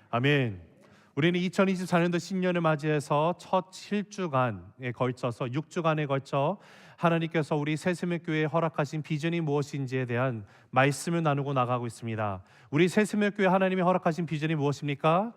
아멘. 우리는 2024년도 신년을 맞이해서 첫 7주간에 걸쳐서 6주간에 걸쳐 하나님께서 우리 새스명교회에 허락하신 비전이 무엇인지에 대한 말씀을 나누고 나가고 있습니다. 우리 새스명교회 하나님이 허락하신 비전이 무엇입니까?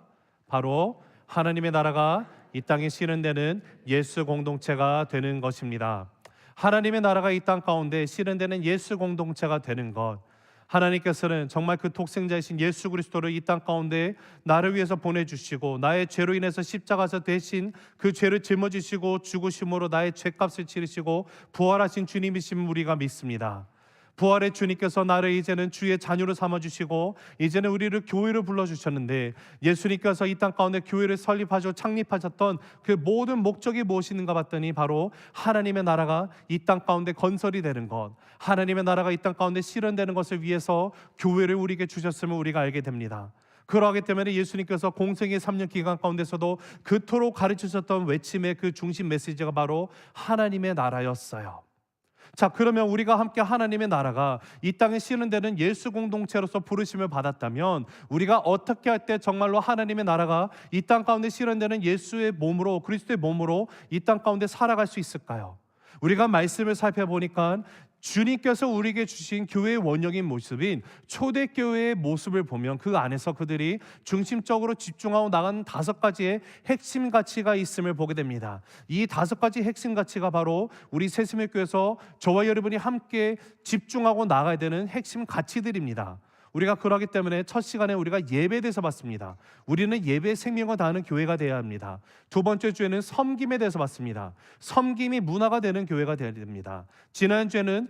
바로 하나님의 나라가 이 땅에 실현되는 예수 공동체가 되는 것입니다. 하나님의 나라가 이 땅 가운데 실현되는 예수 공동체가 되는 것, 하나님께서는 정말 그 독생자이신 예수 그리스도를 이 땅 가운데 나를 위해서 보내주시고 나의 죄로 인해서 십자가에서 대신 그 죄를 짊어지시고 죽으심으로 나의 죄값을 치르시고 부활하신 주님이심을 우리가 믿습니다. 부활의 주님께서 나를 이제는 주의 자녀로 삼아주시고 이제는 우리를 교회로 불러주셨는데, 예수님께서 이 땅 가운데 교회를 설립하시고 창립하셨던 그 모든 목적이 무엇인가 봤더니 바로 하나님의 나라가 이 땅 가운데 건설이 되는 것, 하나님의 나라가 이 땅 가운데 실현되는 것을 위해서 교회를 우리에게 주셨음을 우리가 알게 됩니다. 그러하기 때문에 예수님께서 공생의 3년 기간 가운데서도 그토록 가르치셨던 외침의 그 중심 메시지가 바로 하나님의 나라였어요. 자, 그러면 우리가 함께 하나님의 나라가 이 땅에 실현되는 예수 공동체로서 부르심을 받았다면 우리가 어떻게 할 때 정말로 하나님의 나라가 이 땅 가운데 실현되는 예수의 몸으로, 그리스도의 몸으로 이 땅 가운데 살아갈 수 있을까요? 우리가 말씀을 살펴보니까 주님께서 우리에게 주신 교회의 원형인 모습인 초대교회의 모습을 보면 그 안에서 그들이 중심적으로 집중하고 나가는 5가지의 핵심 가치가 있음을 보게 됩니다. 이 5가지 핵심 가치가 바로 우리 새스명교회에서 저와 여러분이 함께 집중하고 나가야 되는 핵심 가치들입니다. 우리가 그러기 때문에 첫 시간에 우리가 예배에 대해서 봤습니다. 우리는 예배의 생명을 다하는 교회가 되어야 합니다. 두 번째 주에는 섬김에 대해서 봤습니다. 섬김이 문화가 되는 교회가 되어야 됩니다. 지난 주에는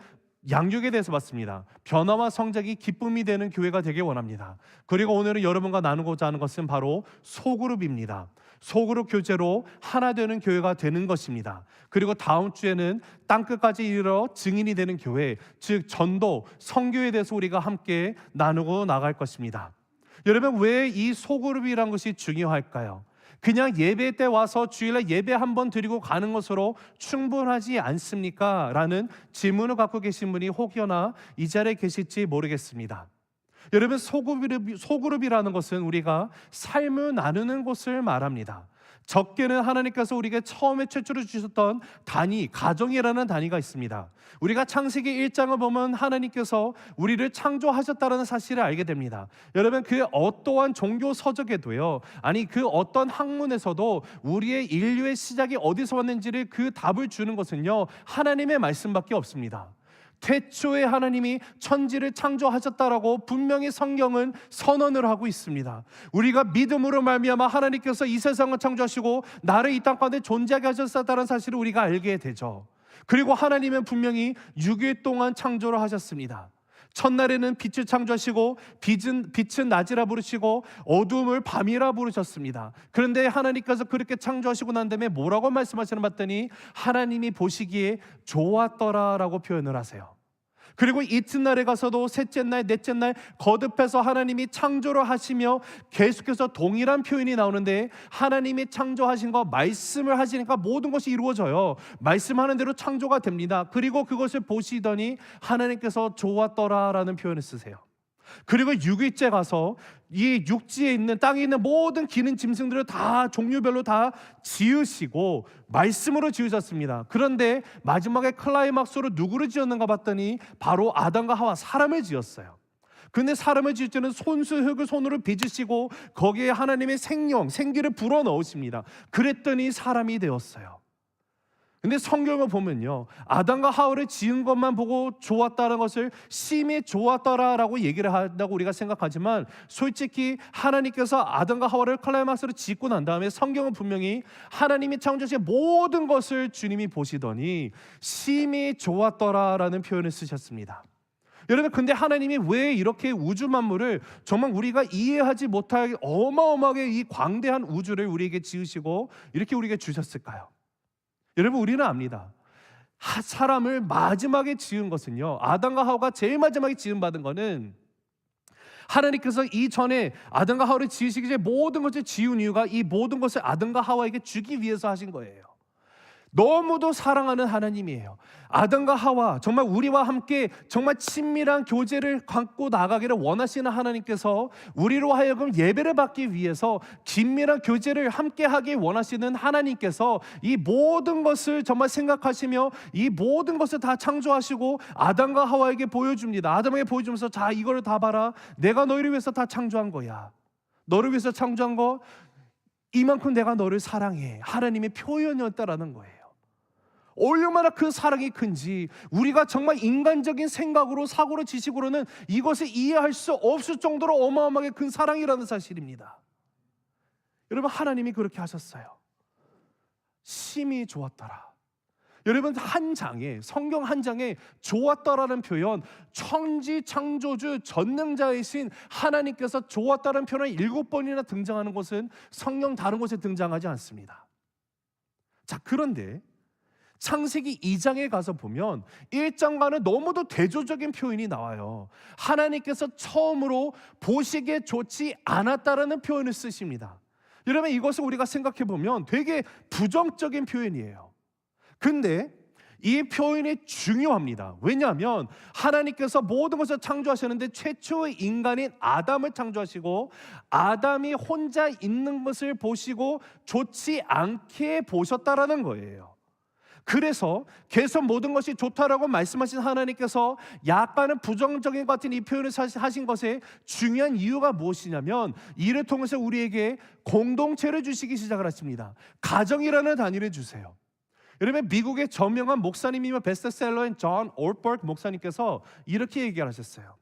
양육에 대해서 봤습니다. 변화와 성장이 기쁨이 되는 교회가 되길 원합니다. 그리고 오늘은 여러분과 나누고자 하는 것은 바로 소그룹입니다. 소그룹 교제로 하나 되는 교회가 되는 것입니다. 그리고 다음 주에는 땅끝까지 이르러 증인이 되는 교회, 즉 전도, 선교에 대해서 우리가 함께 나누고 나갈 것입니다. 여러분, 왜 이 소그룹이란 것이 중요할까요? 그냥 예배 때 와서 주일날 예배 한번 드리고 가는 것으로 충분하지 않습니까? 라는 질문을 갖고 계신 분이 혹여나 이 자리에 계실지 모르겠습니다. 여러분, 소그룹이라는 것은 우리가 삶을 나누는 곳을 말합니다. 적게는 하나님께서 우리에게 처음에 최초로 주셨던 단위, 가정이라는 단위가 있습니다. 우리가 창세기 1장을 보면 하나님께서 우리를 창조하셨다는 사실을 알게 됩니다. 여러분, 그 어떠한 종교 서적에도요, 아니 그 어떤 학문에서도 우리의 인류의 시작이 어디서 왔는지를 그 답을 주는 것은요, 하나님의 말씀밖에 없습니다. 태초에 하나님이 천지를 창조하셨다라고 분명히 성경은 선언을 하고 있습니다. 우리가 믿음으로 말미암아 하나님께서 이 세상을 창조하시고 나를 이 땅 가운데 존재하게 하셨다는 사실을 우리가 알게 되죠. 그리고 하나님은 분명히 6일 동안 창조를 하셨습니다. 첫날에는 빛을 창조하시고 빛은 낮이라 부르시고 어둠을 밤이라 부르셨습니다. 그런데 하나님께서 그렇게 창조하시고 난 다음에 뭐라고 말씀하시는 봤더니 하나님이 보시기에 좋았더라라고 표현을 하세요. 그리고 이튿날에 가서도 셋째 날, 넷째 날 거듭해서 하나님이 창조를 하시며 계속해서 동일한 표현이 나오는데, 하나님이 창조하신 거 말씀을 하시니까 모든 것이 이루어져요. 말씀하는 대로 창조가 됩니다. 그리고 그것을 보시더니 하나님께서 좋았더라라는 표현을 쓰세요. 그리고 6일째 가서 이 육지에 있는 땅에 있는 모든 기는 짐승들을 다 종류별로 다 지으시고 말씀으로 지으셨습니다. 그런데 마지막에 클라이막스로 누구를 지었는가 봤더니 바로 아담과 하와, 사람을 지었어요. 근데 사람을 지을 때는 손수흙을 손으로 빚으시고 거기에 하나님의 생기를 불어넣으십니다. 그랬더니 사람이 되었어요. 근데 성경을 보면요, 아담과 하와를 지은 것만 보고 좋았다는 것을 심히 좋았더라라고 얘기를 한다고 우리가 생각하지만, 솔직히 하나님께서 아담과 하와를 클라이막스로 짓고 난 다음에 성경은 분명히 하나님이 창조하신 모든 것을 주님이 보시더니 심히 좋았더라라는 표현을 쓰셨습니다. 여러분, 근데 하나님이 왜 이렇게 우주 만물을 정말 우리가 이해하지 못할 어마어마하게 이 광대한 우주를 우리에게 지으시고 이렇게 우리에게 주셨을까요? 여러분, 우리는 압니다. 사람을 마지막에 지은 것은요, 아담과 하와가 제일 마지막에 지음받은 것은 하나님께서 이전에 아담과 하와를 지으시기 전에 모든 것을 지은 이유가 이 모든 것을 아담과 하와에게 주기 위해서 하신 거예요. 너무도 사랑하는 하나님이에요. 아담과 하와, 정말 우리와 함께 정말 친밀한 교제를 갖고 나가기를 원하시는 하나님께서 우리로 하여금 예배를 받기 위해서 긴밀한 교제를 함께 하기 원하시는 하나님께서 이 모든 것을 정말 생각하시며 이 모든 것을 다 창조하시고 아담과 하와에게 보여줍니다. 아담에게 보여주면서, 자, 이거를 다 봐라. 내가 너희를 위해서 다 창조한 거야. 너를 위해서 창조한 거, 이만큼 내가 너를 사랑해. 하나님의 표현이었다라는 거예요. 얼마나 그 사랑이 큰지 우리가 정말 인간적인 생각으로, 사고로, 지식으로는 이것을 이해할 수 없을 정도로 어마어마하게 큰 사랑이라는 사실입니다. 여러분, 하나님이 그렇게 하셨어요. 심히 좋았더라. 여러분, 한 장에, 성경 한 장에 좋았다라는 표현, 천지 창조주 전능자이신 하나님께서 좋았다는 표현을 7번이나 등장하는 것은 성경 다른 곳에 등장하지 않습니다. 자, 그런데 창세기 2장에 가서 보면 1장과는 너무도 대조적인 표현이 나와요. 하나님께서 처음으로 보시기에 좋지 않았다라는 표현을 쓰십니다. 여러분, 이것을 우리가 생각해 보면 되게 부정적인 표현이에요. 근데 이 표현이 중요합니다. 왜냐하면 하나님께서 모든 것을 창조하셨는데 최초의 인간인 아담을 창조하시고 아담이 혼자 있는 것을 보시고 좋지 않게 보셨다라는 거예요. 그래서 계속 모든 것이 좋다라고 말씀하신 하나님께서 약간은 부정적인 것 같은 이 표현을 하신 것의 중요한 이유가 무엇이냐면, 이를 통해서 우리에게 공동체를 주시기 시작을 하십니다. 가정이라는 단위를 주세요. 여러분, 미국의 저명한 목사님이며 베스트셀러인 존 올버트 목사님께서 이렇게 얘기를 하셨어요.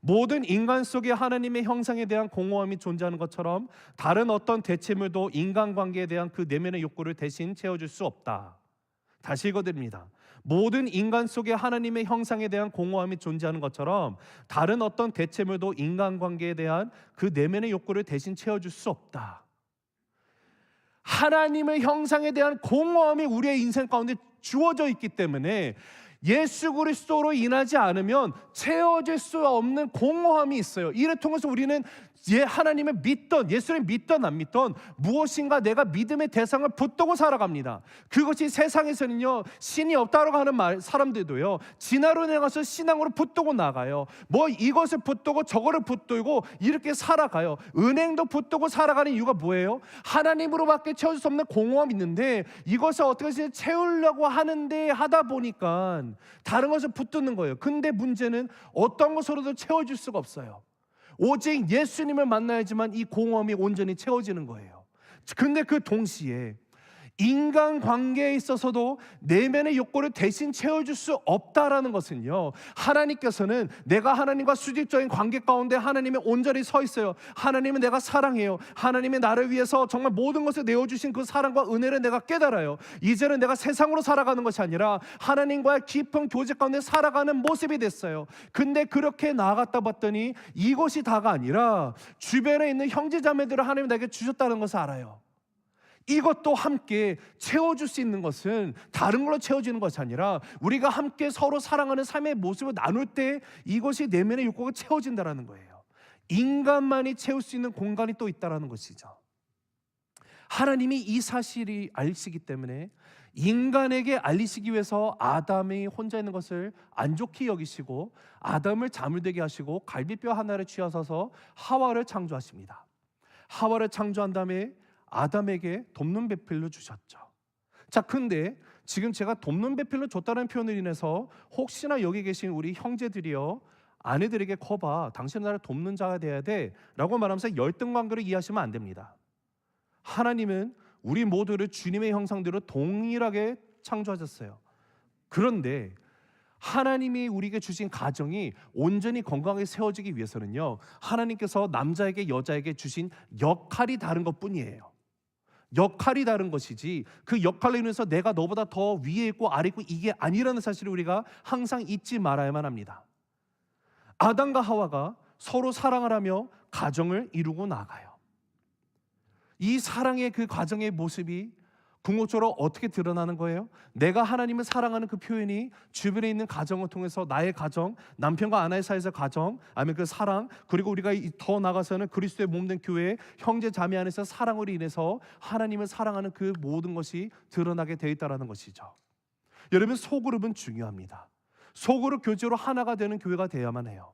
모든 인간 속에 하나님의 형상에 대한 공허함이 존재하는 것처럼 다른 어떤 대체물도 인간관계에 대한 그 내면의 욕구를 대신 채워줄 수 없다. 다시 읽어드립니다. 모든 인간 속에 하나님의 형상에 대한 공허함이 존재하는 것처럼 다른 어떤 대체물도 인간관계에 대한 그 내면의 욕구를 대신 채워줄 수 없다. 하나님의 형상에 대한 공허함이 우리의 인생 가운데 주어져 있기 때문에 예수 그리스도로 인하지 않으면 채워질 수 없는 공허함이 있어요. 이를 통해서 우리는 하나님을 믿던, 예수를 믿던 안 믿던 무엇인가 내가 믿음의 대상을 붙들고 살아갑니다. 그것이 세상에서는요, 신이 없다고 하는 사람들도요, 진화로 내가서 신앙으로 붙들고 나가요. 뭐 이것을 붙들고 저거를 붙들고 이렇게 살아가요. 은행도 붙들고 살아가는 이유가 뭐예요? 하나님으로밖에 채워질 수 없는 공허함이 있는데 이것을 어떻게 채우려고 하는데 하다 보니까 다른 것을 붙드는 거예요. 근데 문제는 어떤 것으로도 채워질 수가 없어요. 오직 예수님을 만나야지만 이 공허함이 온전히 채워지는 거예요. 근데 그 동시에 인간관계에 있어서도 내면의 욕구를 대신 채워줄 수 없다라는 것은요, 하나님께서는 내가 하나님과 수직적인 관계 가운데 하나님이 온전히 서 있어요. 하나님은 내가 사랑해요. 하나님이 나를 위해서 정말 모든 것을 내어주신 그 사랑과 은혜를 내가 깨달아요. 이제는 내가 세상으로 살아가는 것이 아니라 하나님과의 깊은 교제 가운데 살아가는 모습이 됐어요. 근데 그렇게 나아갔다 봤더니 이것이 다가 아니라 주변에 있는 형제자매들을 하나님이 나에게 주셨다는 것을 알아요. 이것도 함께 채워줄 수 있는 것은 다른 걸로 채워지는 것이 아니라 우리가 함께 서로 사랑하는 삶의 모습을 나눌 때 이것이 내면의 욕구가 채워진다는 거예요. 인간만이 채울 수 있는 공간이 또 있다는 것이죠. 하나님이 이 사실이 알시기 때문에 인간에게 알리시기 위해서 아담이 혼자 있는 것을 안 좋게 여기시고 아담을 잠을되게 하시고 갈비뼈 하나를 쥐어서서 하와를 창조하십니다. 하와를 창조한 다음에 아담에게 돕는 배필로 주셨죠. 자, 근데 지금 제가 돕는 배필로 줬다는 표현을 인해서 혹시나 여기 계신 우리 형제들이요, 아내들에게 거봐, 당신은 나를 돕는 자가 돼야 돼 라고 말하면서 열등관계를 이해하시면 안 됩니다. 하나님은 우리 모두를 주님의 형상대로 동일하게 창조하셨어요. 그런데 하나님이 우리에게 주신 가정이 온전히 건강하게 세워지기 위해서는요, 하나님께서 남자에게 여자에게 주신 역할이 다른 것뿐이에요. 역할이 다른 것이지 그 역할로 인해서 내가 너보다 더 위에 있고 아래 있고 이게 아니라는 사실을 우리가 항상 잊지 말아야만 합니다. 아담과 하와가 서로 사랑을 하며 가정을 이루고 나가요. 이 사랑의 그 가정의 모습이 궁극적으로 어떻게 드러나는 거예요? 내가 하나님을 사랑하는 그 표현이 주변에 있는 가정을 통해서 나의 가정, 남편과 아내의 사이에서 가정, 아니면 그 사랑, 그리고 우리가 더 나가서는 그리스도의 몸된 교회, 형제 자매 안에서 사랑으로 인해서 하나님을 사랑하는 그 모든 것이 드러나게 되어 있다는 것이죠. 여러분, 소그룹은 중요합니다. 소그룹 교제로 하나가 되는 교회가 되어야만 해요.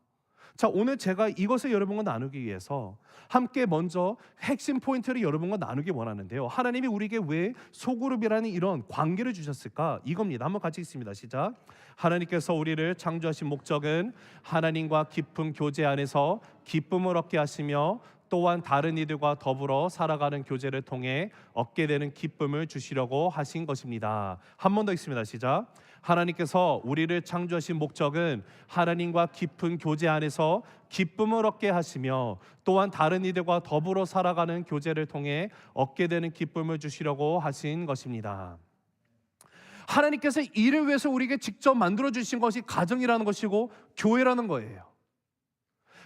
자, 오늘 제가 이것을 여러분과 나누기 위해서 함께 먼저 핵심 포인트를 여러분과 나누기 원하는데요. 하나님이 우리에게 왜 소그룹이라는 이런 관계를 주셨을까? 이겁니다. 한번 같이 읽습니다. 시작. 하나님께서 우리를 창조하신 목적은 하나님과 깊은 교제 안에서 기쁨을 얻게 하시며 또한 다른 이들과 더불어 살아가는 교제를 통해 얻게 되는 기쁨을 주시려고 하신 것입니다. 한 번 더 읽습니다. 시작. 하나님께서 우리를 창조하신 목적은 하나님과 깊은 교제 안에서 기쁨을 얻게 하시며 또한 다른 이들과 더불어 살아가는 교제를 통해 얻게 되는 기쁨을 주시려고 하신 것입니다. 하나님께서 이를 위해서 우리에게 직접 만들어 주신 것이 가정이라는 것이고 교회라는 거예요.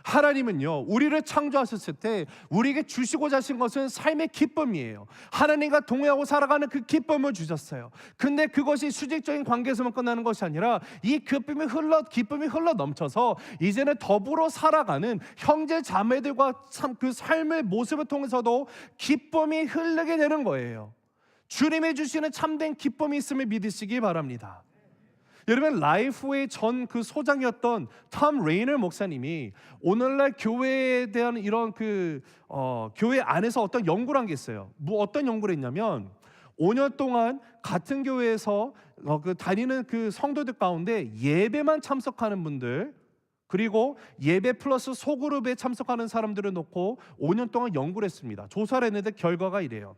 하나님은요, 우리를 창조하셨을 때 우리에게 주시고자 하신 것은 삶의 기쁨이에요. 하나님과 동행하고 살아가는 그 기쁨을 주셨어요. 근데 그것이 수직적인 관계에서만 끝나는 것이 아니라 이 기쁨이 흘러 넘쳐서 이제는 더불어 살아가는 형제 자매들과 그 삶의 모습을 통해서도 기쁨이 흐르게 되는 거예요. 주님이 주시는 참된 기쁨이 있음을 믿으시기 바랍니다. 여러분, 라이프의 전 그 소장이었던 톰 레이너 목사님이 오늘날 교회에 대한 이런 교회 안에서 어떤 연구를 한 게 있어요. 어떤 연구를 했냐면 5년 동안 같은 교회에서 다니는 그 성도들 가운데 예배만 참석하는 분들, 그리고 예배 플러스 소그룹에 참석하는 사람들을 놓고 5년 동안 연구를 했습니다. 조사를 했는데 결과가 이래요.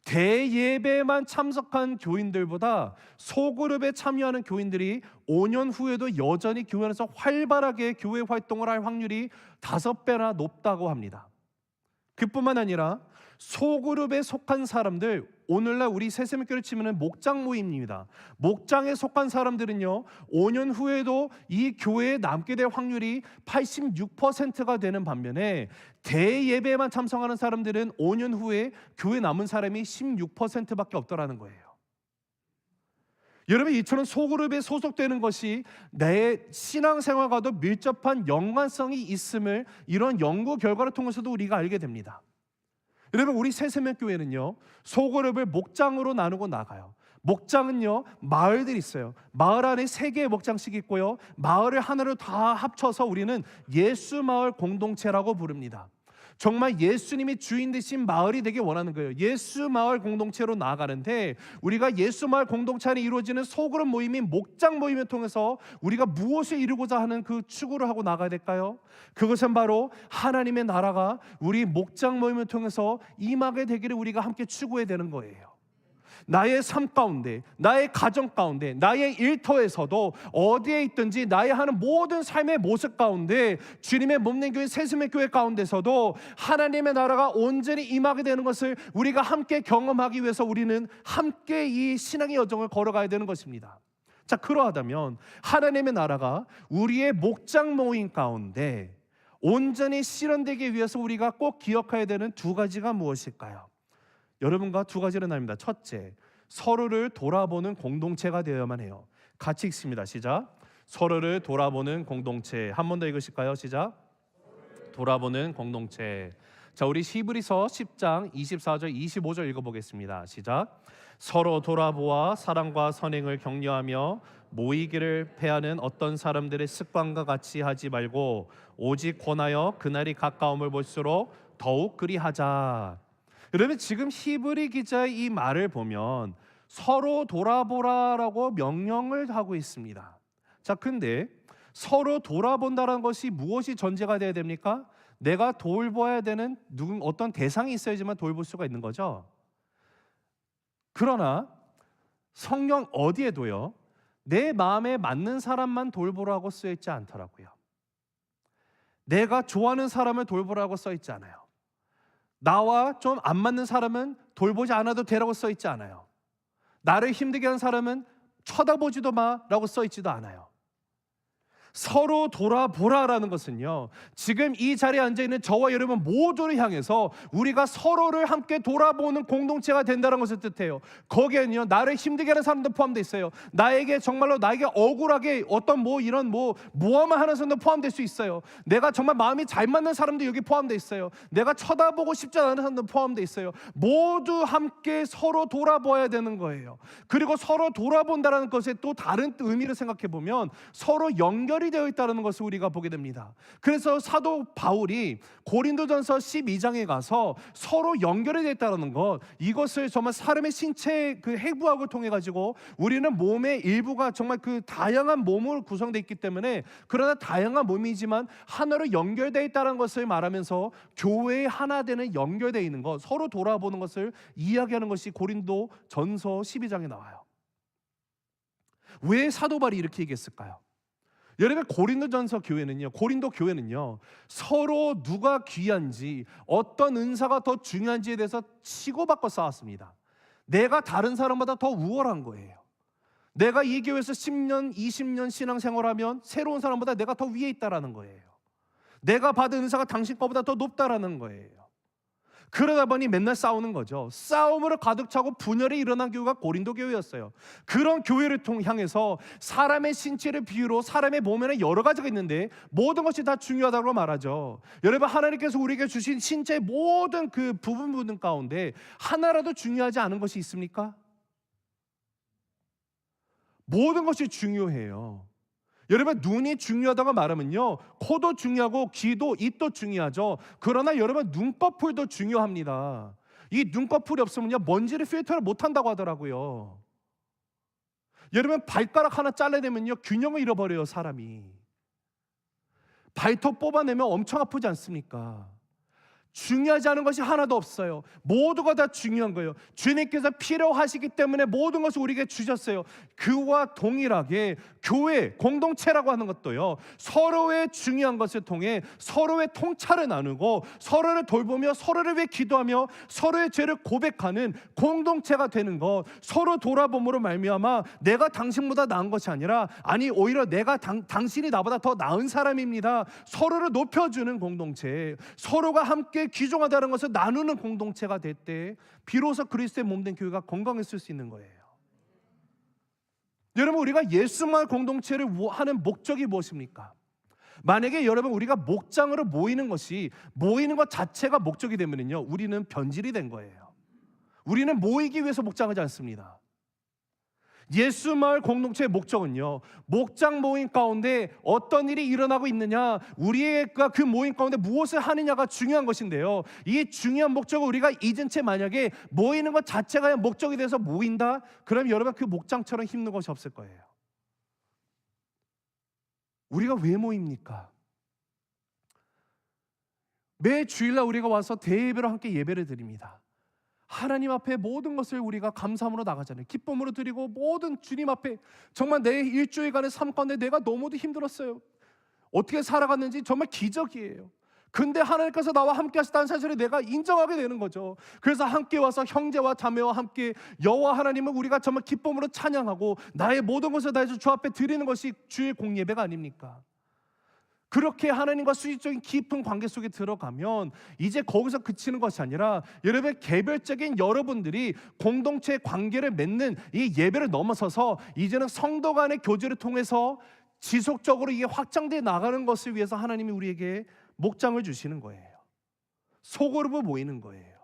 대예배만 참석한 교인들보다 소그룹에 참여하는 교인들이 5년 후에도 여전히 교회 안에서 활발하게 교회 활동을 할 확률이 5배나 높다고 합니다. 그뿐만 아니라 소그룹에 속한 사람들, 오늘날 우리 새세미교를 치면 목장 모임입니다. 목장에 속한 사람들은요 5년 후에도 이 교회에 남게 될 확률이 86%가 되는 반면에 대예배에만 참석하는 사람들은 5년 후에 교회 남은 사람이 16%밖에 없더라는 거예요. 여러분, 이처럼 소그룹에 소속되는 것이 내 신앙생활과도 밀접한 연관성이 있음을 이런 연구 결과를 통해서도 우리가 알게 됩니다. 여러분, 우리 새세명교회는요 소그룹을 목장으로 나누고 나가요. 목장은요 마을들이 있어요. 마을 안에 3개의 목장씩 있고요, 마을을 하나로 다 합쳐서 우리는 예수마을 공동체라고 부릅니다. 정말 예수님이 주인 되신 마을이 되길 원하는 거예요. 예수마을 공동체로 나아가는데, 우리가 예수마을 공동체 안에 이루어지는 소그룹 모임인 목장 모임을 통해서 우리가 무엇을 이루고자 하는 그 추구를 하고 나가야 될까요? 그것은 바로 하나님의 나라가 우리 목장 모임을 통해서 임하게 되기를 우리가 함께 추구해야 되는 거예요. 나의 삶 가운데, 나의 가정 가운데, 나의 일터에서도 어디에 있든지 나의 하는 모든 삶의 모습 가운데 주님의 몸된 교회 새슴의 교회 가운데서도 하나님의 나라가 온전히 임하게 되는 것을 우리가 함께 경험하기 위해서 우리는 함께 이 신앙의 여정을 걸어가야 되는 것입니다. 자, 그러하다면 하나님의 나라가 우리의 목장 모임 가운데 온전히 실현되기 위해서 우리가 꼭 기억해야 되는 2가지가 무엇일까요? 여러분과 2가지를 나눕니다. 첫째, 서로를 돌아보는 공동체가 되어야만 해요. 같이 읽습니다. 시작. 서로를 돌아보는 공동체. 한 번 더 읽으실까요? 시작. 돌아보는 공동체. 자, 우리 히브리서 10장 24절 25절 읽어보겠습니다. 시작. 서로 돌아보아 사랑과 선행을 격려하며 모이기를 패하는 어떤 사람들의 습관과 같이 하지 말고 오직 권하여 그날이 가까움을 볼수록 더욱 그리하자. 여러분, 지금 히브리 기자의 이 말을 보면 서로 돌아보라라고 명령을 하고 있습니다. 자, 근데 서로 돌아본다는 것이 무엇이 전제가 돼야 됩니까? 내가 돌봐야 되는 어떤 대상이 있어야지만 돌볼 수가 있는 거죠. 그러나 성경 어디에도요 내 마음에 맞는 사람만 돌보라고 쓰여있지 않더라고요. 내가 좋아하는 사람을 돌보라고 써있지 않아요. 나와 좀 안 맞는 사람은 돌보지 않아도 되라고 써있지 않아요. 나를 힘들게 하는 사람은 쳐다보지도 마라고 써있지도 않아요. 서로 돌아보라라는 것은요, 지금 이 자리에 앉아있는 저와 여러분 모두를 향해서 우리가 서로를 함께 돌아보는 공동체가 된다는 것을 뜻해요. 거기에는요, 나를 힘들게 하는 사람도 포함되어 있어요. 나에게 정말로 나에게 억울하게 어떤 이런 모험을 하는 사람도 포함될 수 있어요. 내가 정말 마음이 잘 맞는 사람도 여기 포함되어 있어요. 내가 쳐다보고 싶지 않은 사람도 포함되어 있어요. 모두 함께 서로 돌아봐야 되는 거예요. 그리고 서로 돌아본다는 것에 또 다른 의미를 생각해 보면 서로 연결이 되어 있다는 것을 우리가 보게 됩니다. 그래서 사도 바울이 고린도전서 12장에 가서 서로 연결이 되어 있다는 것, 이것을 정말 사람의 신체 그 해부학을 통해 가지고 우리는 몸의 일부가 정말 그 다양한 몸으로 구성되어 있기 때문에, 그러나 다양한 몸이지만 하나로 연결되어 있다는 것을 말하면서 교회의 하나 되는 연결되어 있는 것, 서로 돌아보는 것을 이야기하는 것이 고린도전서 12장에 나와요. 왜 사도 바울이 이렇게 얘기했을까요? 여러분, 고린도 교회는요 서로 누가 귀한지, 어떤 은사가 더 중요한지에 대해서 치고받고 싸웠습니다. 내가 다른 사람보다 더 우월한 거예요. 내가 이 교회에서 10년, 20년 신앙생활하면 새로운 사람보다 내가 더 위에 있다라는 거예요. 내가 받은 은사가 당신 거보다 더 높다라는 거예요. 그러다 보니 맨날 싸우는 거죠. 싸움으로 가득 차고 분열이 일어난 교회가 고린도 교회였어요. 그런 교회를 향해서 사람의 신체를 비유로 사람의 몸에는 여러 가지가 있는데 모든 것이 다 중요하다고 말하죠. 여러분, 하나님께서 우리에게 주신 신체의 모든 그 부분 가운데 하나라도 중요하지 않은 것이 있습니까? 모든 것이 중요해요. 여러분, 눈이 중요하다고 말하면요, 코도 중요하고 귀도, 입도 중요하죠. 그러나 여러분, 눈꺼풀도 중요합니다. 이 눈꺼풀이 없으면요, 먼지를 필터를 못한다고 하더라고요. 여러분, 발가락 하나 잘라내면요, 균형을 잃어버려요, 사람이. 발톱 뽑아내면 엄청 아프지 않습니까? 중요하지 않은 것이 하나도 없어요. 모두가 다 중요한 거예요. 주님께서 필요하시기 때문에 모든 것을 우리에게 주셨어요. 그와 동일하게 교회, 공동체라고 하는 것도요, 서로의 중요한 것을 통해 서로의 통찰을 나누고 서로를 돌보며 서로를 위해 기도하며 서로의 죄를 고백하는 공동체가 되는 것, 서로 돌아봄으로 말미암아 내가 당신보다 나은 것이 아니라, 아니 오히려 내가 당신이 나보다 더 나은 사람입니다, 서로를 높여주는 공동체, 서로가 함께 귀중하다는 것을 나누는 공동체가 될 때 비로소 그리스도의 몸된 교회가 건강했을 수 있는 거예요. 여러분, 우리가 예수만 공동체를 하는 목적이 무엇입니까? 만약에 여러분 우리가 목장으로 모이는 것 자체가 목적이 되면요, 우리는 변질이 된 거예요. 우리는 모이기 위해서 목장하지 않습니다. 예수마을 공동체의 목적은요, 목장 모임 가운데 어떤 일이 일어나고 있느냐, 우리가 그 모임 가운데 무엇을 하느냐가 중요한 것인데요, 이 중요한 목적을 우리가 잊은 채 만약에 모이는 것 자체가 목적이 돼서 모인다, 그럼 여러분 그 목장처럼 힘든 것이 없을 거예요. 우리가 왜 모입니까? 매 주일날 우리가 와서 대예배로 함께 예배를 드립니다. 하나님 앞에 모든 것을 우리가 감사함으로 나가잖아요. 기쁨으로 드리고 모든 주님 앞에 정말 내 일주일간의 삶 가운데 내가 너무도 힘들었어요. 어떻게 살아갔는지 정말 기적이에요. 근데 하나님께서 나와 함께 하셨다는 사실을 내가 인정하게 되는 거죠. 그래서 함께 와서 형제와 자매와 함께 여호와 하나님을 우리가 정말 기쁨으로 찬양하고 나의 모든 것을 다해서 주 앞에 드리는 것이 주의 공예배가 아닙니까? 그렇게 하나님과 수직적인 깊은 관계 속에 들어가면 이제 거기서 그치는 것이 아니라 여러분 개별적인 여러분들이 공동체 관계를 맺는 이 예배를 넘어서서 이제는 성도 간의 교제를 통해서 지속적으로 이게 확장되어 나가는 것을 위해서 하나님이 우리에게 목장을 주시는 거예요. 소그룹을 모이는 거예요.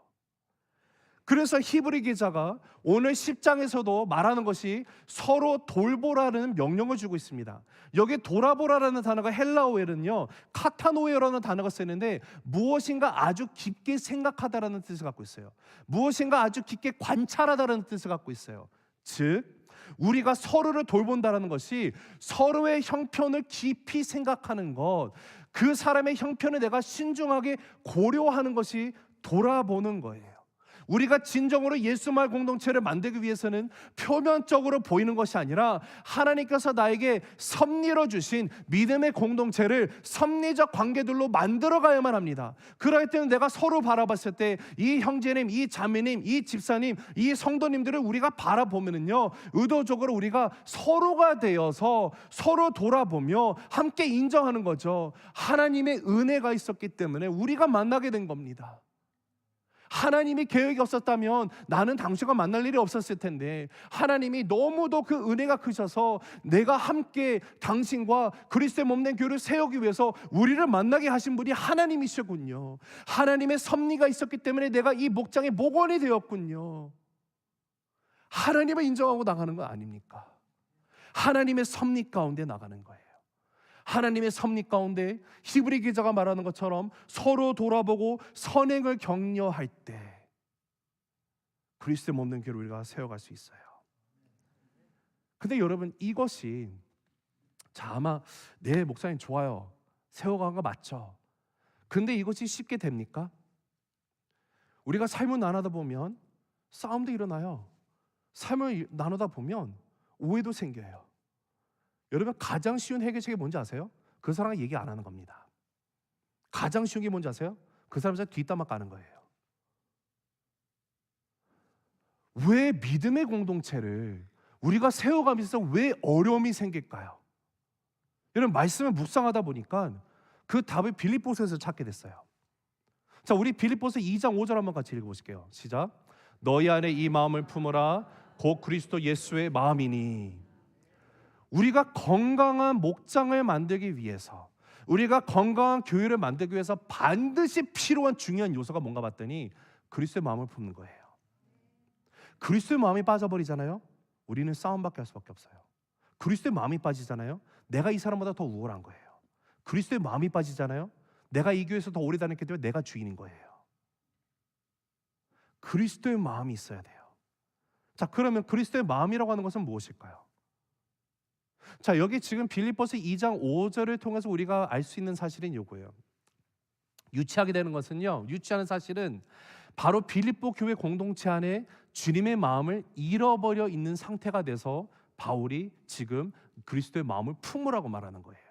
그래서 히브리 기자가 오늘 10장에서도 말하는 것이 서로 돌보라는 명령을 주고 있습니다. 여기 돌아보라라는 단어가 헬라어에는요, 카타노에라는 단어가 쓰이는데 무엇인가 아주 깊게 생각하다라는 뜻을 갖고 있어요. 무엇인가 아주 깊게 관찰하다라는 뜻을 갖고 있어요. 즉 우리가 서로를 돌본다라는 것이 서로의 형편을 깊이 생각하는 것, 그 사람의 형편을 내가 신중하게 고려하는 것이 돌아보는 거예요. 우리가 진정으로 예수말 공동체를 만들기 위해서는 표면적으로 보이는 것이 아니라 하나님께서 나에게 섭리로 주신 믿음의 공동체를 섭리적 관계들로 만들어가야만 합니다. 그럴 때는 내가 서로 바라봤을 때 이 형제님, 이 자매님, 이 집사님, 이 성도님들을 우리가 바라보면은요, 의도적으로 우리가 서로가 되어서 서로 돌아보며 함께 인정하는 거죠. 하나님의 은혜가 있었기 때문에 우리가 만나게 된 겁니다. 하나님이 계획이 없었다면 나는 당신과 만날 일이 없었을 텐데, 하나님이 너무도 그 은혜가 크셔서 내가 함께 당신과 그리스도의 몸된 교회를 세우기 위해서 우리를 만나게 하신 분이 하나님이시군요. 하나님의 섭리가 있었기 때문에 내가 이 목장의 목원이 되었군요. 하나님을 인정하고 나가는 거 아닙니까? 하나님의 섭리 가운데 나가는 거예요. 하나님의 섭리 가운데 히브리 기자가 말하는 것처럼 서로 돌아보고 선행을 격려할 때 그리스도의 몸된 교회를 우리가 세워갈 수 있어요. 근데 여러분, 이것이 아마 네, 목사님 좋아요, 세워가는 거 맞죠? 근데 이것이 쉽게 됩니까? 우리가 삶을 나누다 보면 싸움도 일어나요. 삶을 나누다 보면 오해도 생겨요. 여러분, 가장 쉬운 해결책이 뭔지 아세요? 그 사람과 얘기 안 하는 겁니다. 가장 쉬운 게 뭔지 아세요? 그 사람한테 뒷담화 까는 거예요. 왜 믿음의 공동체를 우리가 세워가면서 왜 어려움이 생길까요? 여러분, 말씀을 묵상하다 보니까 그 답을 빌립보서에서 찾게 됐어요. 자, 우리 빌립보서 2장 5절 한번 같이 읽어보실게요. 시작. 너희 안에 이 마음을 품으라 곧 그리스도 예수의 마음이니. 우리가 건강한 목장을 만들기 위해서, 우리가 건강한 교회를 만들기 위해서 반드시 필요한 중요한 요소가 뭔가 봤더니 그리스도의 마음을 품는 거예요. 그리스도의 마음이 빠져버리잖아요, 우리는 싸움밖에 할 수밖에 없어요. 그리스도의 마음이 빠지잖아요, 내가 이 사람보다 더 우월한 거예요. 그리스도의 마음이 빠지잖아요, 내가 이 교회에서 더 오래 다녔기 때문에 내가 주인인 거예요. 그리스도의 마음이 있어야 돼요. 자, 그러면 그리스도의 마음이라고 하는 것은 무엇일까요? 자, 여기 지금 빌립보서 2장 5절을 통해서 우리가 알 수 있는 사실은 이거예요. 유치하게 되는 것은요, 유치하는 사실은 바로 빌립보 교회 공동체 안에 주님의 마음을 잃어버려 있는 상태가 돼서 바울이 지금 그리스도의 마음을 품으라고 말하는 거예요.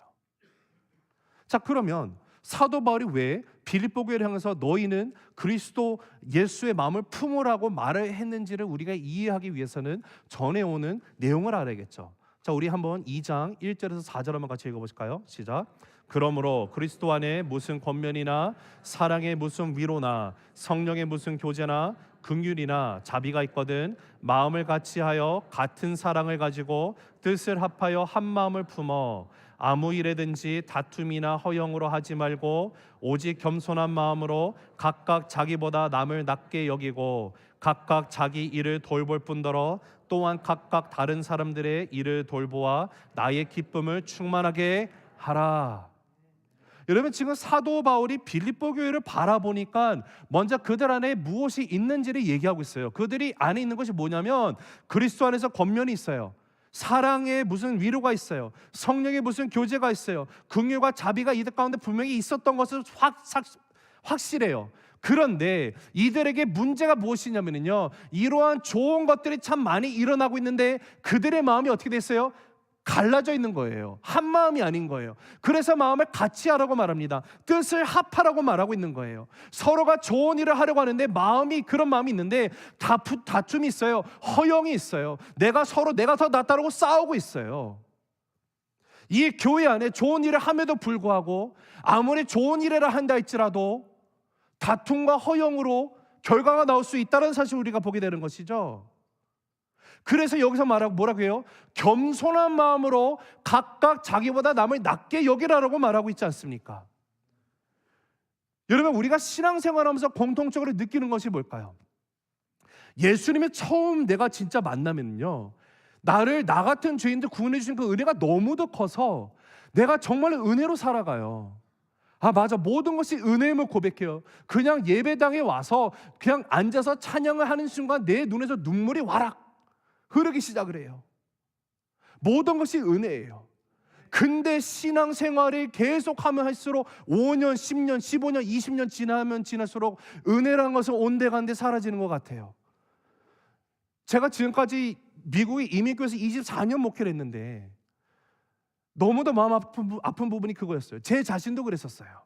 자, 그러면 사도 바울이 왜 빌립보 교회를 향해서 너희는 그리스도 예수의 마음을 품으라고 말을 했는지를 우리가 이해하기 위해서는 전해오는 내용을 알아야겠죠. 자, 우리 한번 2장 1절에서 4절 한번 같이 읽어보실까요? 시작. 그러므로 그리스도 안에 무슨 권면이나 사랑의 무슨 위로나 성령의 무슨 교제나 긍휼이나 자비가 있거든 마음을 같이하여 같은 사랑을 가지고 뜻을 합하여 한 마음을 품어 아무 일에든지 다툼이나 허영으로 하지 말고 오직 겸손한 마음으로 각각 자기보다 남을 낮게 여기고 각각 자기 일을 돌볼 뿐더러 또한 각각 다른 사람들의 일을 돌보아 나의 기쁨을 충만하게 하라. 여러분, 지금 사도 바울이 빌립보 교회를 바라보니까 먼저 그들 안에 무엇이 있는지를 얘기하고 있어요. 그들이 안에 있는 것이 뭐냐면 그리스도 안에서 권면이 있어요. 사랑의 무슨 위로가 있어요. 성령의 무슨 교제가 있어요. 긍휼과 자비가 이들 가운데 분명히 있었던 것은 확실해요. 그런데 이들에게 문제가 무엇이냐면요, 이러한 좋은 것들이 참 많이 일어나고 있는데 그들의 마음이 어떻게 됐어요? 갈라져 있는 거예요. 한 마음이 아닌 거예요. 그래서 마음을 같이 하라고 말합니다. 뜻을 합하라고 말하고 있는 거예요. 서로가 좋은 일을 하려고 하는데 마음이, 그런 마음이 있는데 다툼이 있어요. 허영이 있어요. 내가 더 낫다라고 싸우고 있어요. 이 교회 안에 좋은 일을 함에도 불구하고 아무리 좋은 일을 한다 할지라도 다툼과 허영으로 결과가 나올 수 있다는 사실을 우리가 보게 되는 것이죠. 그래서 여기서 뭐라고 해요? 겸손한 마음으로 각각 자기보다 남을 낮게 여기라고 말하고 있지 않습니까? 여러분, 우리가 신앙생활하면서 공통적으로 느끼는 것이 뭘까요? 예수님이 처음 내가 진짜 만나면요, 나를 나 같은 죄인들 구원해 주신 그 은혜가 너무도 커서 내가 정말 은혜로 살아가요. 아, 맞아, 모든 것이 은혜임을 고백해요. 그냥 예배당에 와서 그냥 앉아서 찬양을 하는 순간 내 눈에서 눈물이 와락 흐르기 시작을 해요. 모든 것이 은혜예요. 근데 신앙생활을 계속하면 할수록 5년, 10년, 15년, 20년 지나면 지날수록 은혜라는 것은 온데간데 사라지는 것 같아요. 제가 지금까지 미국에 이민교회에서 24년 목회를 했는데 너무도 마음 아픈 부분이 그거였어요. 제 자신도 그랬었어요.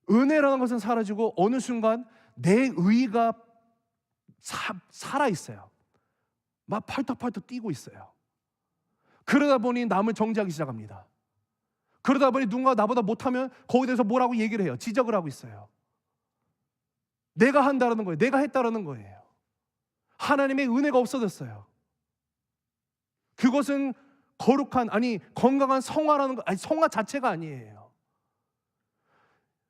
은혜라는 것은 사라지고 어느 순간 내 의가 살아있어요. 막 팔떡팔떡 뛰고 있어요. 그러다 보니 남을 정죄하기 시작합니다. 그러다 보니 누군가 나보다 못하면 거기에 대해서 뭐라고 얘기를 해요. 지적을 하고 있어요. 내가 한다라는 거예요. 내가 했다라는 거예요. 하나님의 은혜가 없어졌어요. 그것은 거룩한, 건강한 성화라는 거, 성화 자체가 아니에요.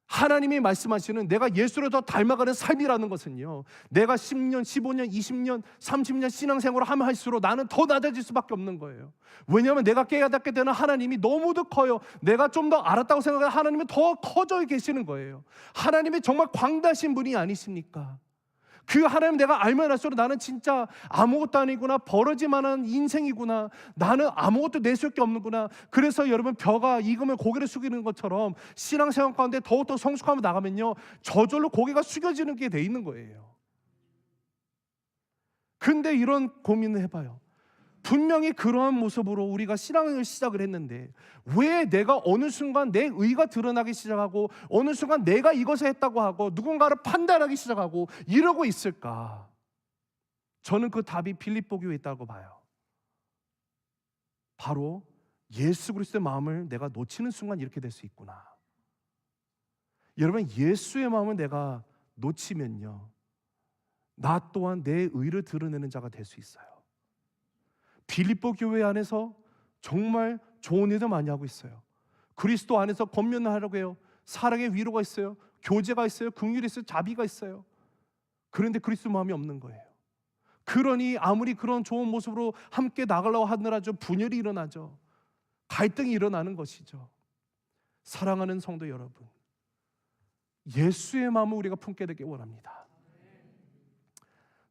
하나님이 말씀하시는 내가 예수를 더 닮아가는 삶이라는 것은요, 내가 10년, 15년, 20년, 30년 신앙생활을 하면 할수록 나는 더 낮아질 수밖에 없는 거예요. 왜냐하면 내가 깨닫게 되는 하나님이 너무도 커요. 내가 좀 더 알았다고 생각하는 하나님은 더 커져 계시는 거예요. 하나님이 정말 광다신 분이 아니십니까? 그 하나님 내가 알면 알수록 나는 진짜 아무것도 아니구나, 버러지만한 인생이구나, 나는 아무것도 내줄 게 없는구나. 그래서 여러분, 벼가 익으면 고개를 숙이는 것처럼 신앙생활 가운데 더욱더 성숙하며 나가면요, 저절로 고개가 숙여지는 게 돼 있는 거예요. 근데 이런 고민을 해봐요. 분명히 그러한 모습으로 우리가 신앙을 시작을 했는데 왜 내가 어느 순간 내 의가 드러나기 시작하고 어느 순간 내가 이것을 했다고 하고 누군가를 판단하기 시작하고 이러고 있을까? 저는 그 답이 빌립보 교회에 있다고 봐요. 바로 예수 그리스도의 마음을 내가 놓치는 순간 이렇게 될 수 있구나. 여러분, 예수의 마음을 내가 놓치면요, 나 또한 내 의를 드러내는 자가 될 수 있어요. 빌립보 교회 안에서 정말 좋은 일도 많이 하고 있어요. 그리스도 안에서 권면을 하려고 해요. 사랑의 위로가 있어요. 교제가 있어요. 긍휼이 있어요. 자비가 있어요. 그런데 그리스도 마음이 없는 거예요. 그러니 아무리 그런 좋은 모습으로 함께 나가려고 하느라 좀 분열이 일어나죠. 갈등이 일어나는 것이죠. 사랑하는 성도 여러분, 예수의 마음을 우리가 품게 되길 원합니다.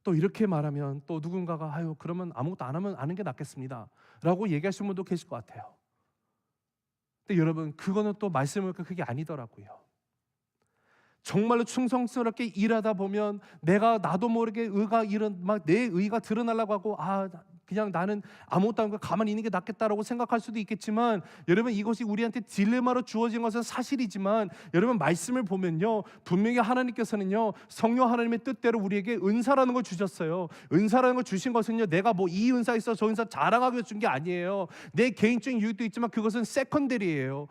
또 이렇게 말하면 또 누군가가 그러면 아무것도 안 하면 아는 게 낫겠습니다 라고 얘기하시는 분도 계실 것 같아요. 근데 여러분, 그거는 또 말씀을 그게 아니더라고요. 정말로 충성스럽게 일하다 보면 나도 모르게 내 의가 드러나려고 하고 그냥 나는 아무것도 안 하고 가만히 있는 게 낫겠다라고 생각할 수도 있겠지만, 여러분, 이것이 우리한테 딜레마로 주어진 것은 사실이지만, 여러분, 말씀을 보면요, 분명히 하나님께서는요, 성령 하나님의 뜻대로 우리에게 은사라는 걸 주셨어요. 은사라는 걸 주신 것은요, 내가 뭐 이 은사 있어 저 은사 자랑하기 위해서 준 게 아니에요. 내 개인적인 이유도 있지만 그것은 세컨더리예요.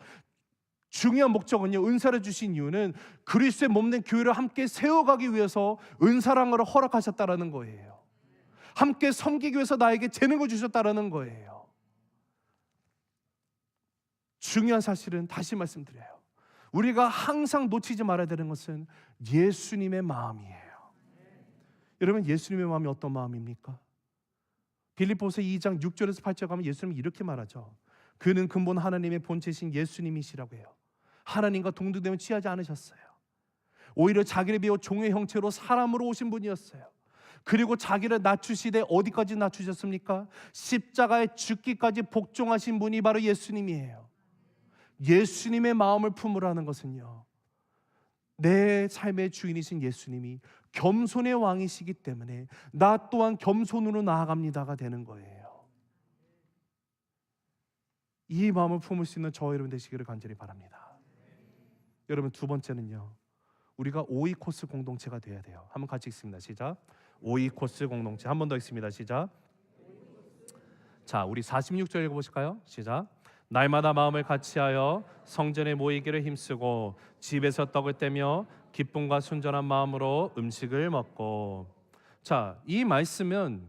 중요한 목적은요, 은사를 주신 이유는 그리스도의 몸된 교회를 함께 세워가기 위해서 은사라는 걸 허락하셨다라는 거예요. 함께 섬기기 위해서 나에게 재능을 주셨다라는 거예요. 중요한 사실은 다시 말씀드려요. 우리가 항상 놓치지 말아야 되는 것은 예수님의 마음이에요. 여러분, 예수님의 마음이 어떤 마음입니까? 빌립보서 2장 6절에서 8절 가면 예수님이 이렇게 말하죠. 그는 근본 하나님의 본체신 예수님이시라고 해요. 하나님과 동등됨을 취하지 않으셨어요. 오히려 자기를 비워 종의 형체로 사람으로 오신 분이었어요. 그리고 자기를 낮추시되 어디까지 낮추셨습니까? 십자가에 죽기까지 복종하신 분이 바로 예수님이에요. 예수님의 마음을 품으라는 것은요, 내 삶의 주인이신 예수님이 겸손의 왕이시기 때문에 나 또한 겸손으로 나아갑니다가 되는 거예요. 이 마음을 품을 수 있는 저와 여러분 되시기를 간절히 바랍니다. 여러분, 두 번째는요, 우리가 오이코스 공동체가 되어야 돼요. 한번 같이 읽습니다. 시작. 오이코스 공동체. 한 번 더 읽습니다. 시작. 자, 우리 46절 읽어보실까요? 시작. 날마다 마음을 같이하여 성전에 모이기를 힘쓰고 집에서 떡을 떼며 기쁨과 순전한 마음으로 음식을 먹고. 자, 이 말씀은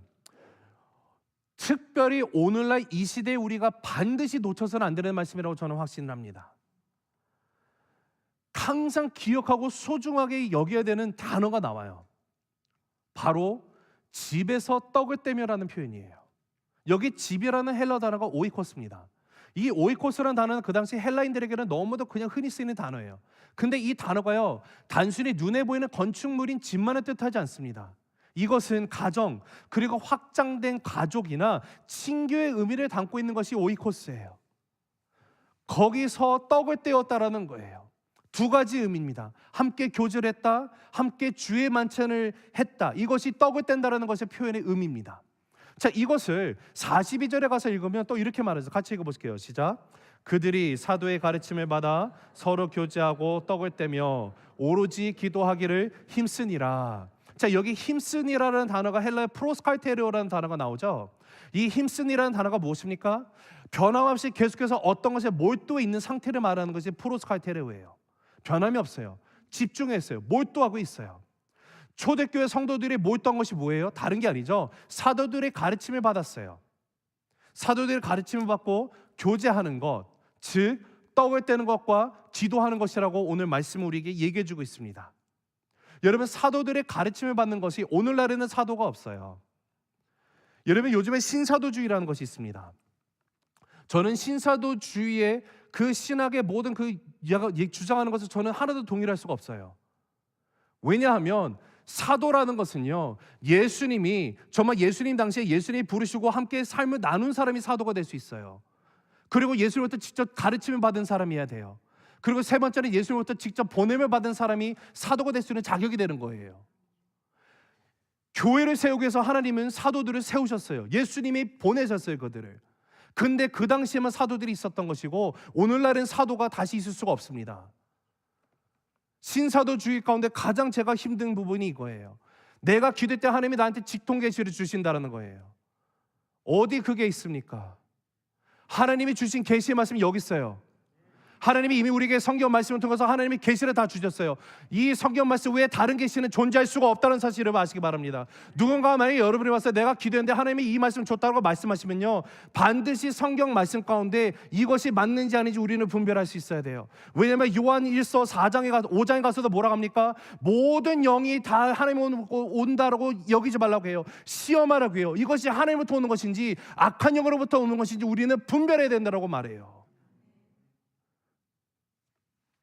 특별히 오늘날 이 시대에 우리가 반드시 놓쳐서는 안 되는 말씀이라고 저는 확신을 합니다. 항상 기억하고 소중하게 여겨야 되는 단어가 나와요. 바로 집에서 떡을 떼며라는 표현이에요. 여기 집이라는 헬라 단어가 오이코스입니다. 이 오이코스라는 단어는 그 당시 헬라인들에게는 너무도 그냥 흔히 쓰이는 단어예요. 근데 이 단어가요, 단순히 눈에 보이는 건축물인 집만을 뜻하지 않습니다. 이것은 가정, 그리고 확장된 가족이나 친교의 의미를 담고 있는 것이 오이코스예요. 거기서 떡을 떼었다라는 거예요. 두 가지 의미입니다. 함께 교제를 했다, 함께 주의 만찬을 했다. 이것이 떡을 뗀다라는 것의 표현의 의미입니다. 자, 이것을 42절에 가서 읽으면 또 이렇게 말해서 같이 읽어볼게요. 시작. 그들이 사도의 가르침을 받아 서로 교제하고 떡을 떼며 오로지 기도하기를 힘쓰니라. 자, 여기 힘쓰니라는 단어가 헬라의 프로스칼테르오라는 단어가 나오죠. 이 힘쓰니라는 단어가 무엇입니까? 변함없이 계속해서 어떤 것에 몰두해 있는 상태를 말하는 것이 프로스칼테르오예요. 변함이 없어요. 집중했어요. 몰두하고 있어요. 초대교회 성도들이 몰두한 것이 뭐예요? 다른 게 아니죠. 사도들의 가르침을 받았어요. 사도들의 가르침을 받고 교제하는 것, 즉 떡을 떼는 것과 기도하는 것이라고 오늘 말씀을 우리에게 얘기해 주고 있습니다. 여러분, 사도들의 가르침을 받는 것이 오늘날에는 사도가 없어요. 여러분, 요즘에 신사도주의라는 것이 있습니다. 저는 신사도주의의 그 신학의 모든 그 주장하는 것을 저는 하나도 동일할 수가 없어요. 왜냐하면 사도라는 것은요, 예수님이 정말 예수님 당시에 예수님이 부르시고 함께 삶을 나눈 사람이 사도가 될 수 있어요. 그리고 예수님부터 직접 가르침을 받은 사람이어야 돼요. 그리고 세 번째는 예수님부터 직접 보냄을 받은 사람이 사도가 될 수 있는 자격이 되는 거예요. 교회를 세우기 위해서 하나님은 사도들을 세우셨어요. 예수님이 보내셨어요, 그들을. 근데 그 당시에만 사도들이 있었던 것이고 오늘날은 사도가 다시 있을 수가 없습니다. 신사도주의 가운데 가장 제가 힘든 부분이 이거예요. 내가 기도할 때 하나님이 나한테 직통 계시를 주신다는 거예요. 어디 그게 있습니까? 하나님이 주신 계시의 말씀이 여기 있어요. 하나님이 이미 우리에게 성경 말씀을 통해서 하나님이 계시를 다 주셨어요. 이 성경 말씀 외에 다른 계시는 존재할 수가 없다는 사실을 아시기 바랍니다. 누군가 만약에 여러분이 와서 내가 기도했는데 하나님이 이 말씀 줬다고 말씀하시면요, 반드시 성경 말씀 가운데 이것이 맞는지 아닌지 우리는 분별할 수 있어야 돼요. 왜냐하면 요한 1서 5장에 가서도 뭐라고 합니까? 모든 영이 다 하나님 온다라고 여기지 말라고 해요. 시험하라고 해요. 이것이 하나님으로부터 오는 것인지 악한 영으로부터 오는 것인지 우리는 분별해야 된다고 말해요.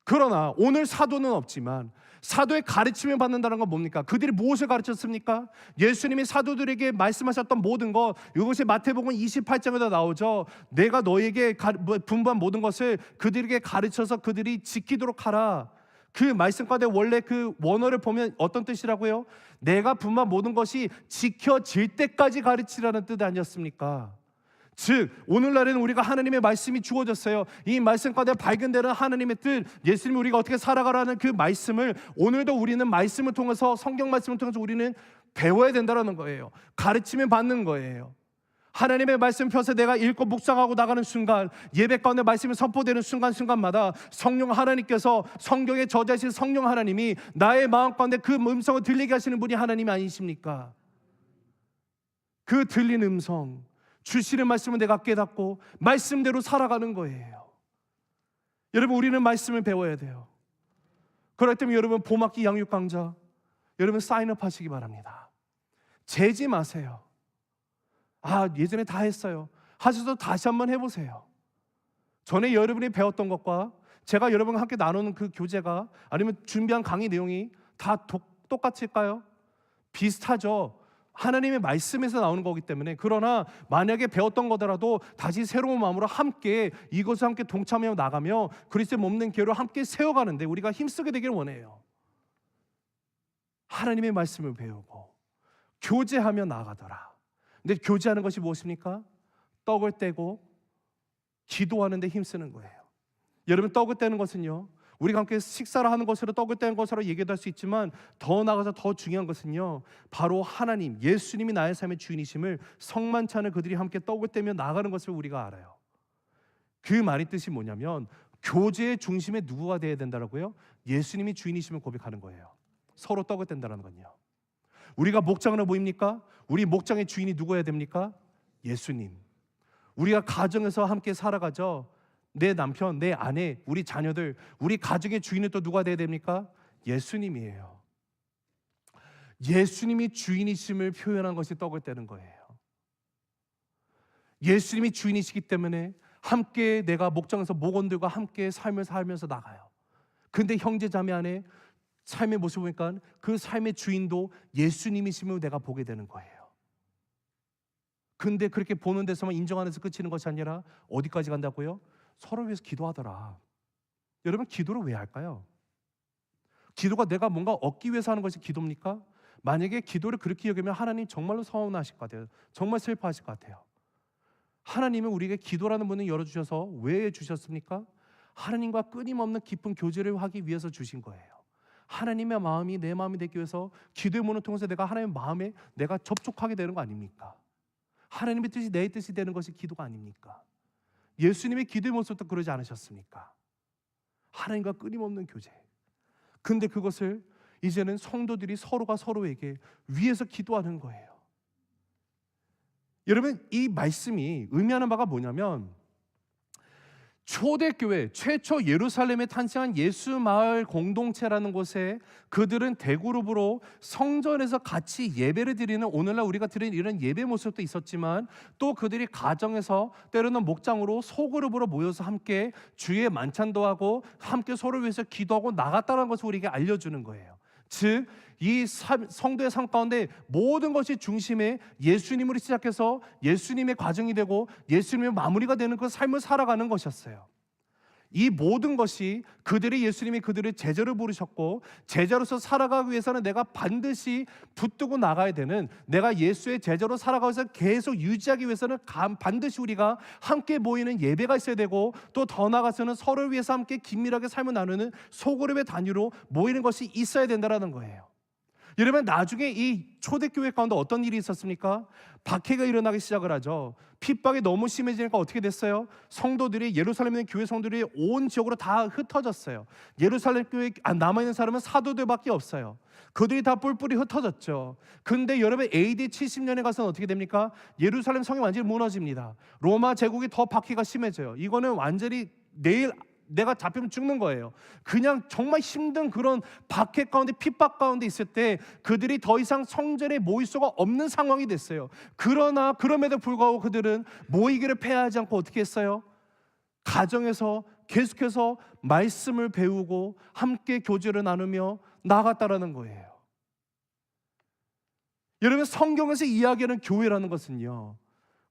그러나 오늘 사도는 없지만 사도의 가르침을 받는다는 건 뭡니까? 그들이 무엇을 가르쳤습니까? 예수님이 사도들에게 말씀하셨던 모든 것, 이것이 마태복음 28장에도 나오죠. 내가 너에게 분부한 모든 것을 그들에게 가르쳐서 그들이 지키도록 하라. 그 말씀 가운데 원래 그 원어를 보면 어떤 뜻이라고요? 내가 분부한 모든 것이 지켜질 때까지 가르치라는 뜻이 아니었습니까? 즉 오늘날에는 우리가 하나님의 말씀이 주어졌어요. 이 말씀 가운데 발견되는 하나님의 뜻, 예수님이 우리가 어떻게 살아가라는 그 말씀을 오늘도 우리는 말씀을 통해서, 성경 말씀을 통해서 우리는 배워야 된다는 거예요. 가르침을 받는 거예요. 하나님의 말씀 펴서 내가 읽고 묵상하고 나가는 순간, 예배 가운데 말씀이 선포되는 순간순간마다 성령 하나님께서, 성경에 저자이신 성령 하나님이 나의 마음 가운데 그 음성을 들리게 하시는 분이 하나님이 아니십니까? 그 들린 음성, 주시는 말씀은 내가 깨닫고 말씀대로 살아가는 거예요. 여러분, 우리는 말씀을 배워야 돼요. 그럴 때면 여러분, 봄학기 양육 강좌 여러분 사인업 하시기 바랍니다. 재지 마세요. 예전에 다 했어요. 하셔서 다시 한번 해보세요. 전에 여러분이 배웠던 것과 제가 여러분과 함께 나누는 그 교재가, 아니면 준비한 강의 내용이 다 똑같을까요? 비슷하죠. 하나님의 말씀에서 나오는 거기 때문에. 그러나 만약에 배웠던 거더라도 다시 새로운 마음으로 함께 이것을 함께 동참하며 나가며 그리스도의 몸된 교회를 함께 세워가는데 우리가 힘쓰게 되기를 원해요. 하나님의 말씀을 배우고 교제하며 나아가더라. 근데 교제하는 것이 무엇입니까? 떡을 떼고 기도하는 데 힘쓰는 거예요. 여러분, 떡을 떼는 것은요, 우리가 함께 식사를 하는 것으로, 떡을 떼는 것으로 얘기도 할 수 있지만 더 나아가서 더 중요한 것은요, 바로 하나님, 예수님이 나의 삶의 주인이심을 성만치 않은 그들이 함께 떡을 떼며 나가는 것을 우리가 알아요. 그 말의 뜻이 뭐냐면 교제의 중심에 누구가 되어야 된다라고요? 예수님이 주인이심을 고백하는 거예요. 서로 떡을 뗀다는 건요. 우리가 목장으로 모입니까? 우리 목장의 주인이 누구여야 됩니까? 예수님. 우리가 가정에서 함께 살아가죠. 내 남편, 내 아내, 우리 자녀들, 우리 가정의 주인은 또 누가 되어야 됩니까? 예수님이에요. 예수님이 주인이심을 표현한 것이 떡을 떼는 거예요. 예수님이 주인이시기 때문에 함께 내가 목장에서 목원들과 함께 삶을 살면서 나가요. 근데 형제 자매 안에 삶의 모습을 보니까 그 삶의 주인도 예수님이심을 내가 보게 되는 거예요. 근데 그렇게 보는 데서만 인정하는 데서 그치는 것이 아니라 어디까지 간다고요? 서로 위해서 기도하더라. 여러분, 기도를 왜 할까요? 기도가 내가 뭔가 얻기 위해서 하는 것이 기도입니까? 만약에 기도를 그렇게 여기면 하나님 정말로 서운하실 것 같아요. 정말 슬퍼하실 것 같아요. 하나님은 우리에게 기도라는 문을 열어주셔서 왜 주셨습니까? 하나님과 끊임없는 깊은 교제를 하기 위해서 주신 거예요. 하나님의 마음이 내 마음이 되기 위해서 기도의 문을 통해서 내가 하나님의 마음에 내가 접촉하게 되는 거 아닙니까? 하나님의 뜻이 내 뜻이 되는 것이 기도가 아닙니까? 예수님의 기도의 모습도 그러지 않으셨습니까? 하나님과 끊임없는 교제. 근데 그것을 이제는 성도들이 서로가 서로에게 위해서 기도하는 거예요. 여러분, 이 말씀이 의미하는 바가 뭐냐면 초대교회 최초 예루살렘에 탄생한 예수 마을 공동체라는 곳에 그들은 대그룹으로 성전에서 같이 예배를 드리는 오늘날 우리가 드리는 이런 예배 모습도 있었지만 또 그들이 가정에서 때로는 목장으로 소그룹으로 모여서 함께 주의 만찬도 하고 함께 서로 위해서 기도하고 나갔다는 것을 우리에게 알려주는 거예요. 즉 이 성도의 삶 가운데 모든 것이 중심에 예수님으로 시작해서 예수님의 과정이 되고 예수님의 마무리가 되는 그 삶을 살아가는 것이었어요. 이 모든 것이 그들이 예수님이 그들을 제자로 부르셨고 제자로서 살아가기 위해서는 내가 반드시 붙들고 나가야 되는, 내가 예수의 제자로 살아가기 위해서 계속 유지하기 위해서는 반드시 우리가 함께 모이는 예배가 있어야 되고 또 더 나아가서는 서로를 위해서 함께 긴밀하게 삶을 나누는 소그룹의 단위로 모이는 것이 있어야 된다는 거예요. 여러분, 나중에 이 초대교회 가운데 어떤 일이 있었습니까? 박해가 일어나기 시작을 하죠. 핍박이 너무 심해지니까 어떻게 됐어요? 성도들이, 예루살렘에 있는 교회 성도들이 온 지역으로 다 흩어졌어요. 예루살렘 교회에 남아있는 사람은 사도들밖에 없어요. 그들이 다 뿔뿔이 흩어졌죠. 근데 여러분, AD 70년에 가서는 어떻게 됩니까? 예루살렘 성이 완전히 무너집니다. 로마 제국이 더 박해가 심해져요. 이거는 완전히 내일 내가 잡히면 죽는 거예요. 그냥 정말 힘든 그런 박해 가운데 핍박 가운데 있을 때 그들이 더 이상 성전에 모일 수가 없는 상황이 됐어요. 그러나 그럼에도 불구하고 그들은 모이기를 패하지 않고 어떻게 했어요? 가정에서 계속해서 말씀을 배우고 함께 교제를 나누며 나갔다라는 거예요. 여러분, 성경에서 이야기하는 교회라는 것은요,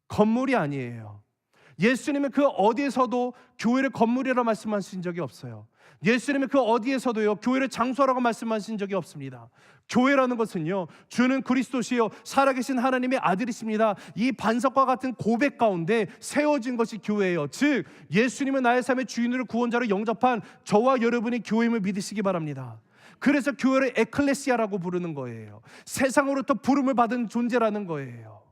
건물이 아니에요. 예수님은 그 어디에서도 교회를 건물이라고 말씀하신 적이 없어요. 예수님은 그 어디에서도요 교회를 장소라고 말씀하신 적이 없습니다. 교회라는 것은요, 주는 그리스도시요 살아계신 하나님의 아들이십니다. 이 반석과 같은 고백 가운데 세워진 것이 교회예요. 즉 예수님은 나의 삶의 주인으로 구원자로 영접한 저와 여러분이 교회임을 믿으시기 바랍니다. 그래서 교회를 에클레시아라고 부르는 거예요. 세상으로부터 부름을 받은 존재라는 거예요.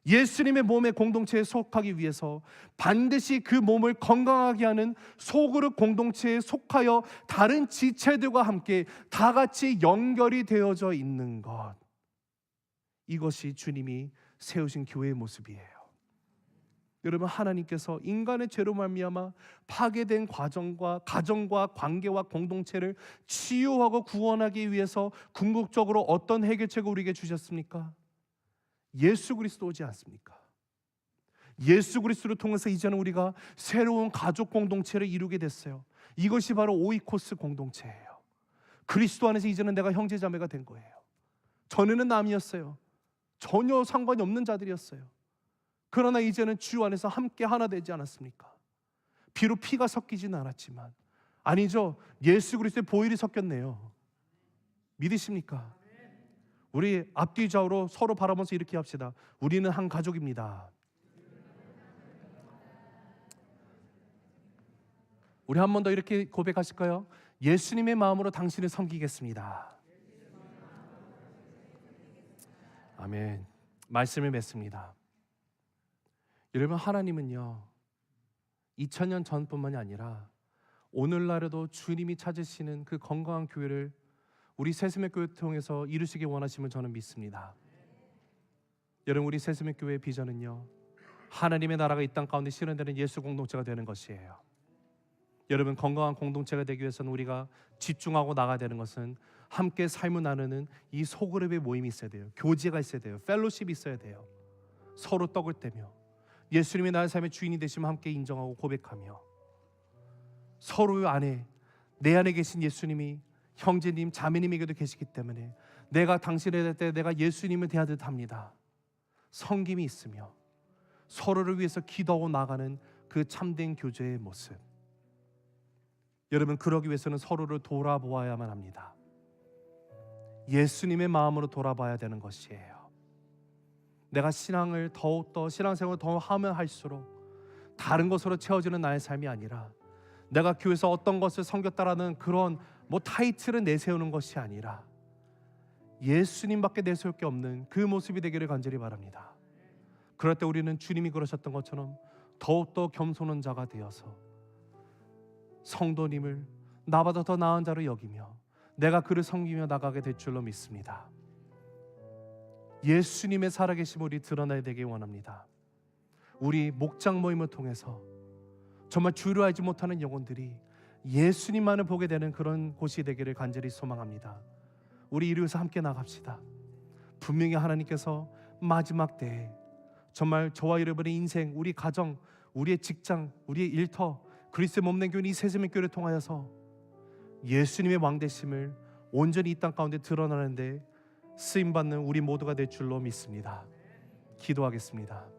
예수님의 몸의 공동체에 속하기 위해서 반드시 그 몸을 건강하게 하는 소그룹 공동체에 속하여 다른 지체들과 함께 다 같이 연결이 되어져 있는 것, 이것이 주님이 세우신 교회의 모습이에요. 여러분, 하나님께서 인간의 죄로 말미암아 파괴된 과정과 가정과 관계와 공동체를 치유하고 구원하기 위해서 궁극적으로 어떤 해결책을 우리에게 주셨습니까? 예수 그리스도 오지 않습니까? 예수 그리스도를 통해서 이제는 우리가 새로운 가족 공동체를 이루게 됐어요. 이것이 바로 오이코스 공동체예요. 그리스도 안에서 이제는 내가 형제자매가 된 거예요. 전에는 남이었어요. 전혀 상관이 없는 자들이었어요. 그러나 이제는 주 안에서 함께 하나 되지 않았습니까? 비록 피가 섞이지는 않았지만, 아니죠, 예수 그리스도의 보혈이 섞였네요. 믿으십니까? 우리 앞뒤 좌우로 서로 바라보면서 이렇게 합시다. 우리는 한 가족입니다. 우리 한 번 더 이렇게 고백하실까요? 예수님의 마음으로 당신을 섬기겠습니다. 아멘. 말씀을 맺습니다. 여러분, 하나님은요 2000년 전뿐만이 아니라 오늘날에도 주님이 찾으시는 그 건강한 교회를 우리 새스맥 교회를 통해서 이루시기 원하심을 저는 믿습니다. 여러분, 우리 새스맥 교회의 비전은요, 하나님의 나라가 이 땅 가운데 실현되는 예수 공동체가 되는 것이에요. 여러분, 건강한 공동체가 되기 위해서는 우리가 집중하고 나가야 되는 것은 함께 삶을 나누는 이 소그룹의 모임이 있어야 돼요. 교제가 있어야 돼요. 펠로십이 있어야 돼요. 서로 떡을 떼며 예수님이 나의 삶의 주인이 되시면 함께 인정하고 고백하며 서로 안에, 내 안에 계신 예수님이 형제님, 자매님에게도 계시기 때문에 내가 당신에 대할 때 내가 예수님을 대하듯 합니다. 섬김이 있으며 서로를 위해서 기도하고 나가는 그 참된 교제의 모습. 여러분, 그러기 위해서는 서로를 돌아보아야만 합니다. 예수님의 마음으로 돌아봐야 되는 것이에요. 내가 신앙을 더욱더 신앙생활을 더 하면 할수록 다른 것으로 채워지는 나의 삶이 아니라, 내가 교회에서 어떤 것을 섬겼다라는 그런 타이틀을 내세우는 것이 아니라 예수님밖에 내세울 게 없는 그 모습이 되기를 간절히 바랍니다. 그럴 때 우리는 주님이 그러셨던 것처럼 더욱더 겸손한 자가 되어서 성도님을 나보다 더 나은 자로 여기며 내가 그를 섬기며 나가게 될 줄로 믿습니다. 예수님의 살아계심을 드러나야 되길 원합니다. 우리 목장 모임을 통해서 정말 주로 알지 못하는 영혼들이 예수님만을 보게 되는 그런 곳이 되기를 간절히 소망합니다. 우리 이루어서 함께 나갑시다. 분명히 하나님께서 마지막 때에 정말 저와 여러분의 인생, 우리 가정, 우리의 직장, 우리의 일터, 그리스도의 몸된 교회 이 세세명 교회를 통하여서 예수님의 왕되심을 온전히 이 땅 가운데 드러나는데 쓰임받는 우리 모두가 될 줄로 믿습니다. 기도하겠습니다.